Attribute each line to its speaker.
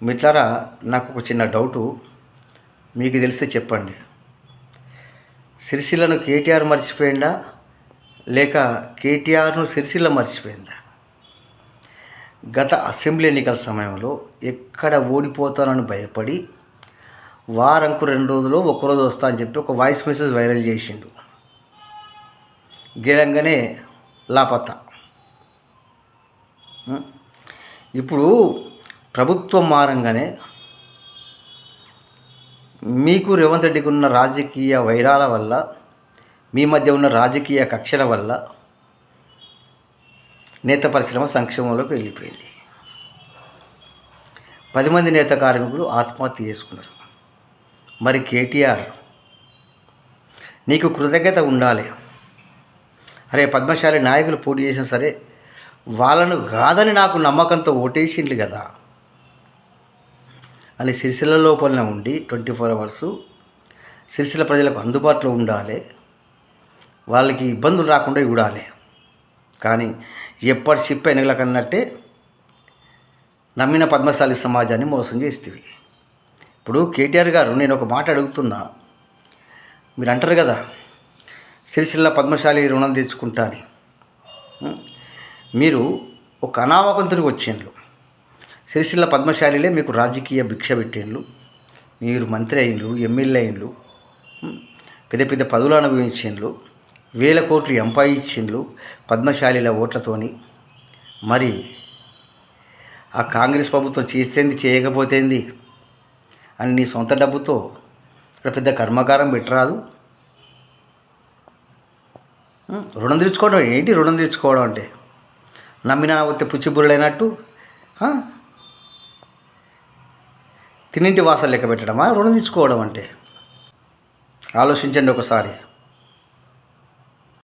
Speaker 1: మిట్లారా, నాకు ఒక చిన్న డౌటు, మీకు తెలిస్తే చెప్పండి. సిరిసిల్లను కేటీఆర్ మర్చిపోయిందా, లేక కేటీఆర్ను సిరిసిల్ల మర్చిపోయిందా? గత అసెంబ్లీ ఎన్నికల సమయంలో ఎక్కడ ఓడిపోతానని భయపడి వారంకు 2 రోజులు ఒక్కరోజు వస్తా అని చెప్పి ఒక వాయిస్ మెసేజ్ వైరల్ చేసిండు. గెలంగానే లాపత్తా. ఇప్పుడు ప్రభుత్వం మారంగానే మీకు రేవంత్ రెడ్డికి ఉన్న రాజకీయ వైరాల వల్ల, మీ మధ్య ఉన్న రాజకీయ కక్షల వల్ల నేత పరిశ్రమ సంక్షేమంలోకి వెళ్ళిపోయింది. 10 మంది నేత కార్మికులు ఆత్మహత్య చేసుకున్నారు. మరి కేటీఆర్, నీకు కృతజ్ఞత ఉండాలి. అరే, పద్మశాలి నాయకులు పోటీ చేసినా సరే వాళ్ళను కాదని నాకు నమ్మకంతో ఓటేసిండ్లు కదా అని సిరిసిల్ల లోపలనే ఉండి 24 అవర్సు సిరిసిల్ల ప్రజలకు అందుబాటులో ఉండాలి, వాళ్ళకి ఇబ్బందులు రాకుండా చూడాలి. కానీ ఎప్పటి చిప్ప ఎన్నికల కన్నట్టే నమ్మిన పద్మశాలి సమాజాన్ని మోసం చేస్తేవి. ఇప్పుడు కేటీఆర్ గారు, నేను ఒక మాట అడుగుతున్నా. మీరు అంటారు కదా సిరిసిల్ల పద్మశాలి రుణం తెచ్చుకుంటా అని. మీరు ఒక అనామకంతుడికి వచ్చిండ్రు. సిరిసిల్ల పద్మశాలిలే మీకు రాజకీయ భిక్ష పెట్టిండ్రు. మీరు మంత్రి అయిన్లు, ఎమ్మెల్యే అయిన్లు, పెద్ద పెద్ద పదవులు అనుభవించిండ్రు, 1000 కోట్లు సంపాదించిండ్రు పద్మశాలిల ఓట్లతోని. మరి ఆ కాంగ్రెస్ ప్రభుత్వం చేసేంది చేయకపోతేంది అని నీ సొంత డబ్బుతో పెద్ద కర్మకారం పెట్టరాదు. రుణం తీర్చుకోవడం ఏంటి? రుణం తీర్చుకోవడం అంటే నమ్మినా వస్తే పుచ్చిబుర్రలైనట్టు తిన్నింటి వాసలు లెక్క పెట్టడమా రుణం తీసుకోవడం అంటే? ఆలోచించండి ఒకసారి.